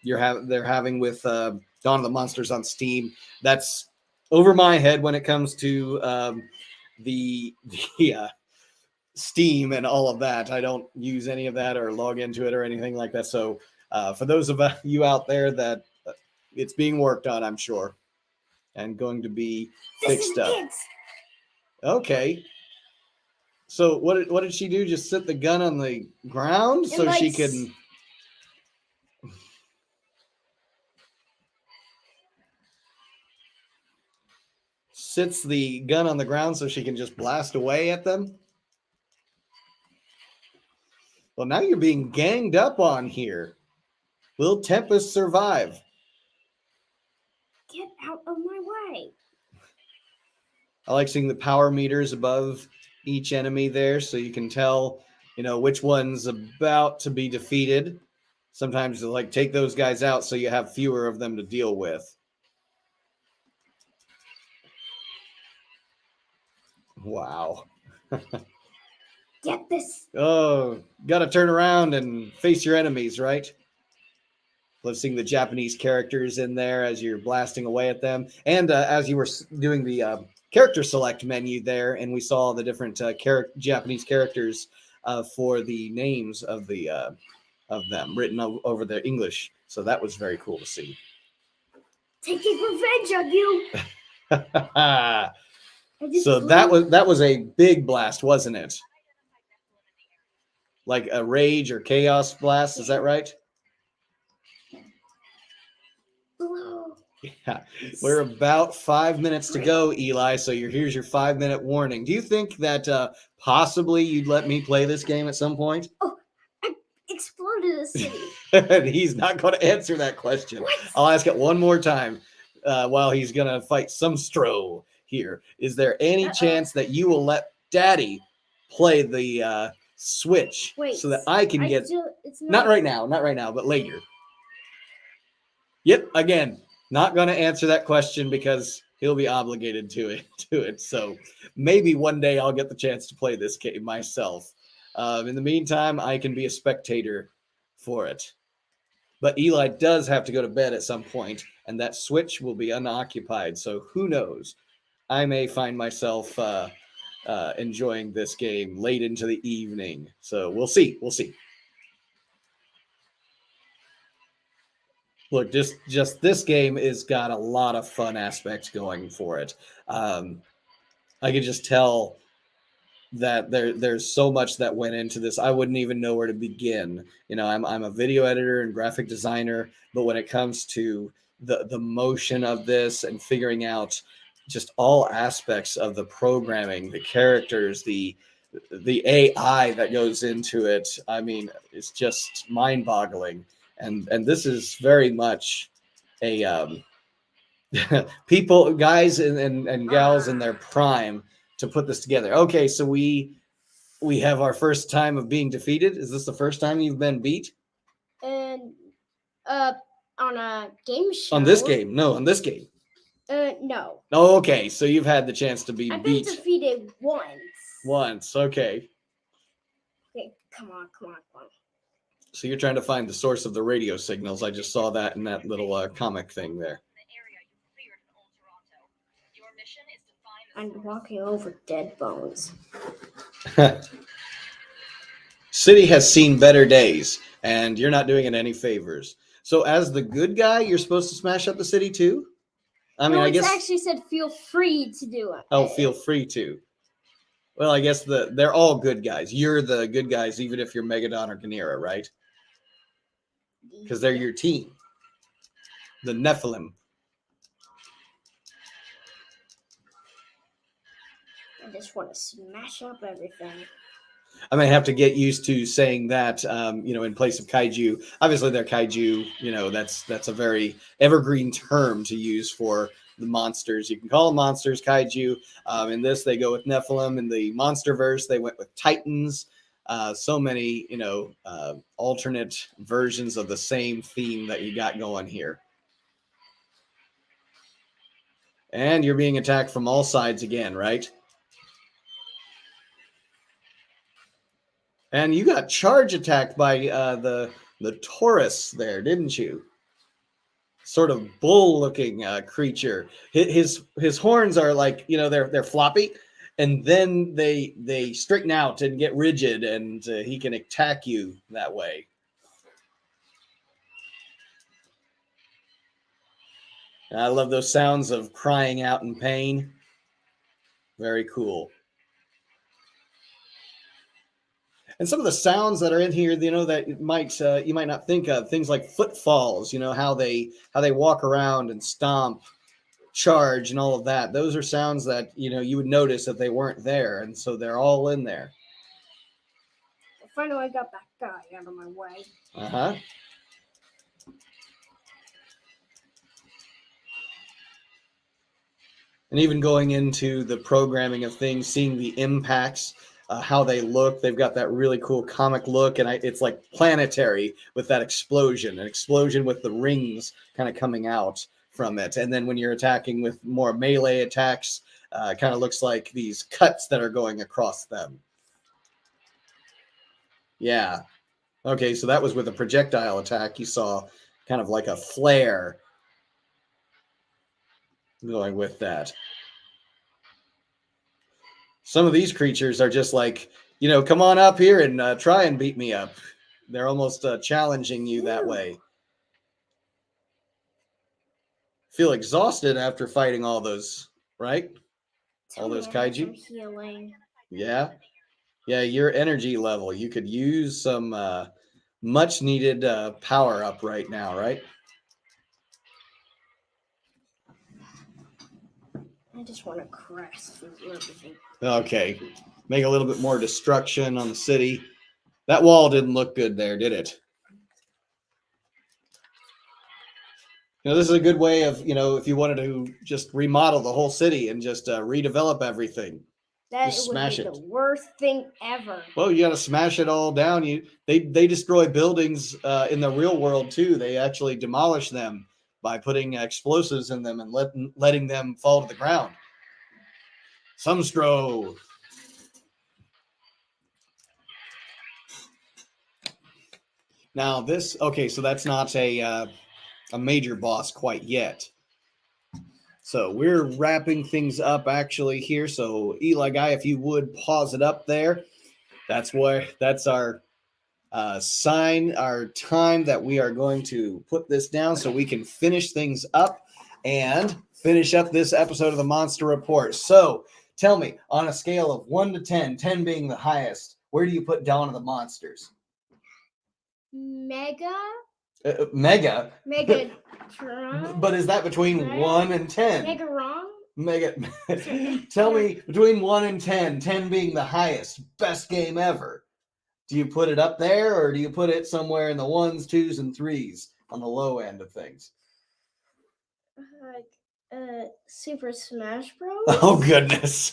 they're having with Dawn of the Monsters on Steam. That's over my head when it comes to the Steam and all of that. I don't use any of that or log into it or anything like that. So for those of you out there that it's being worked on, I'm sure, and going to be fixed up. Okay. So what did she do? Just sit the gun on the ground so she can... Sits the gun on the ground so she can just blast away at them? Well, now you're being ganged up on here. Will Tempest survive? Get out of my way. I like seeing the power meters above each enemy there so you can tell, which one's about to be defeated. Sometimes you take those guys out so you have fewer of them to deal with. Wow. Get this. Oh, gotta turn around and face your enemies, right? Love seeing the Japanese characters in there as you're blasting away at them. And as you were doing the character select menu there, and we saw the different Japanese characters for the names of them written over the English. So that was very cool to see. Taking revenge on you. So that was a big blast, wasn't it? Like a rage or chaos blast, is that right? Yeah. We're about 5 minutes to go, Eli. So here's your 5-minute warning. Do you think that possibly you'd let me play this game at some point? Oh, I exploded a city. He's not going to answer that question. What? I'll ask it one more time while he's going to fight some Stro here. Is there any chance that you will let Daddy play the Switch so that I can get... Not right now, but later. Yep, again, not going to answer that question because he'll be obligated to it. So maybe one day I'll get the chance to play this game myself. In the meantime, I can be a spectator for it. But Eli does have to go to bed at some point, and that Switch will be unoccupied. So who knows? I may find myself enjoying this game late into the evening. So we'll see. Look, just this game has got a lot of fun aspects going for it. I could just tell that there's so much that went into this. I wouldn't even know where to begin. I'm a video editor and graphic designer, but when it comes to the motion of this and figuring out just all aspects of the programming, the characters, the AI that goes into it, I mean, it's just mind-boggling. And this is very much a people, guys and gals in their prime to put this together. Okay, so we have our first time of being defeated. Is this the first time you've been beat? And on a game show. On this game? No, on this game. No. Oh, okay, so you've had the chance to be I've beat. been defeated once. Once, okay. Okay, come on. So you're trying to find the source of the radio signals. I just saw that in that little comic thing there. I'm walking over dead bones. City has seen better days, and you're not doing it any favors. So as the good guy, you're supposed to smash up the city too? I mean, no, I guess... actually said feel free to do it. Oh, feel free to. Well, I guess they're all good guys. You're the good guys, even if you're Megadon or Ganera, right? Because they're your team. The Nephilim. I just want to smash up everything. I may have to get used to saying that, in place of kaiju. Obviously, they're kaiju. That's a very evergreen term to use for the monsters. You can call them monsters, kaiju. In this, they go with Nephilim. In the MonsterVerse, they went with Titans. So many, alternate versions of the same theme that you got going here. And you're being attacked from all sides again, right? And you got charge attacked by the Taurus there, didn't you? Sort of bull-looking creature. His horns are like, they're floppy, and then they straighten out and get rigid, and he can attack you that way. I love those sounds of crying out in pain. Very cool. And some of the sounds that are in here, that you might not think of, things like footfalls, how they walk around and stomp, charge, and all of that. Those are sounds that, you would notice if they weren't there. And so they're all in there. Finally, I got that guy out of my way. Uh-huh. And even going into the programming of things, seeing the impacts, how they look. They've got that really cool comic look, and it's like planetary with that explosion, an explosion with the rings kind of coming out from it. And then when you're attacking with more melee attacks, kind of looks like these cuts that are going across them. Yeah. Okay, so that was with a projectile attack. You saw kind of like a flare going with that. Some of these creatures are just like, come on up here and try and beat me up. They're almost challenging you that way. Feel exhausted after fighting all those, right? All those kaiju. Healing. Yeah. Yeah, your energy level. You could use some much needed power up right now, right? I just want to crash through everything. Okay. Make a little bit more destruction on the city. That wall didn't look good there, did it? This is a good way of, if you wanted to just remodel the whole city and just redevelop everything. That just would smash be it. The worst thing ever. Well, you got to smash it all down. They destroy buildings in the real world too. They actually demolish them by putting explosives in them and letting them fall to the ground. Sumstro. Now this, okay, so that's not a major boss quite yet. So we're wrapping things up actually here. So Eli Guy, if you would pause it up there. That's our sign, our time that we are going to put this down so we can finish things up and finish up this episode of the Monster Report. So tell me, on a scale of 1 to 10, 10 being the highest, where do you put Dawn of the Monsters? Mega. Mega. But is that between Mega? 1 and 10? Mega wrong? Mega. Tell me, between 1 and 10, 10 being the highest, best game ever. Do you put it up there, or do you put it somewhere in the 1s, 2s, and 3s on the low end of things? Super Smash Bros. Oh goodness!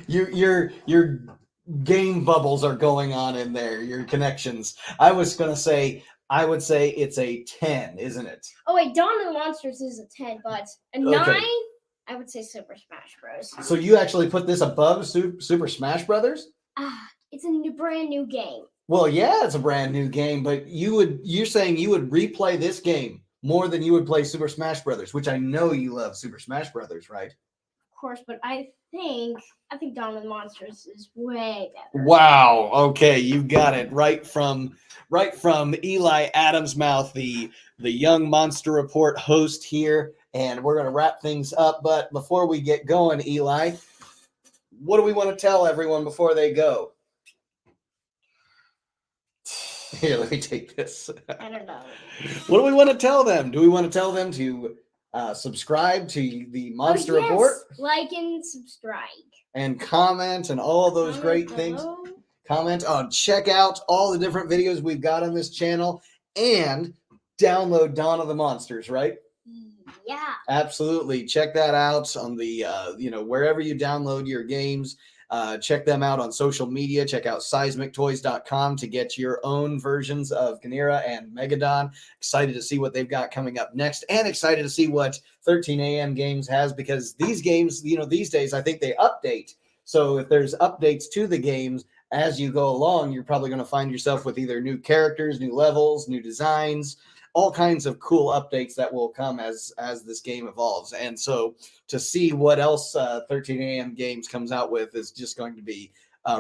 your game bubbles are going on in there. Your connections. I would say it's a 10, isn't it? Oh wait, Dawn of the Monsters is a 10, but a 9. I would say Super Smash Bros. So you actually put this above Super Smash Brothers? It's a brand new game. Well, yeah, it's a brand new game, but you're saying you would replay this game more than you would play Super Smash Brothers, which I know you love Super Smash Brothers, right? Of course, but I think Dawn of the Monsters is way better. Wow. Okay, you got it right from Eli Adam's mouth, the young Monster Report host here, and we're going to wrap things up. But before we get going, Eli, what do we want to tell everyone before they go? Here, let me take this. I don't know. What do we want to tell them? Do we want to tell them to subscribe to the Monster Report? Like and subscribe. And comment and all of those great things. comment on, check out all the different videos we've got on this channel, and download Dawn of the Monsters, right? Yeah. Absolutely. Check that out on the, wherever you download your games. Check them out on social media. Check out seismictoys.com to get your own versions of Ganira and Megadon. Excited to see what they've got coming up next, and excited to see what 13 AM Games has, because these games, these days, I think they update. So if there's updates to the games as you go along, you're probably going to find yourself with either new characters, new levels, new designs, all kinds of cool updates that will come as this game evolves. And so to see what else 13 AM Games comes out with is just going to be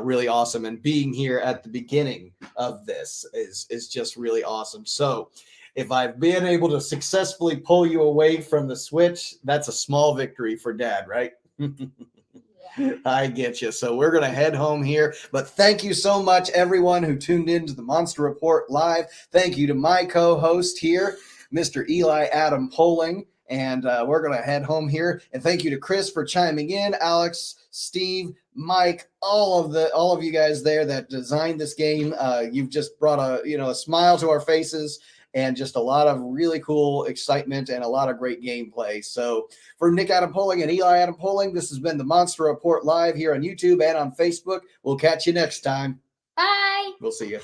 really awesome. And being here at the beginning of this is just really awesome. So if I've been able to successfully pull you away from the Switch, that's a small victory for Dad, right? I get you. So we're going to head home here. But thank you so much, everyone who tuned in to the Monster Report Live. Thank you to my co-host here, Mr. Eli Adam Poling. And we're going to head home here. And thank you to Chris for chiming in, Alex, Steve, Mike, all of you guys there that designed this game. You've just brought a smile to our faces, and just a lot of really cool excitement and a lot of great gameplay. So for Nick Adam Poling and Eli Adam Poling, this has been the Monster Report Live here on YouTube and on Facebook. We'll catch you next time. Bye. We'll see you.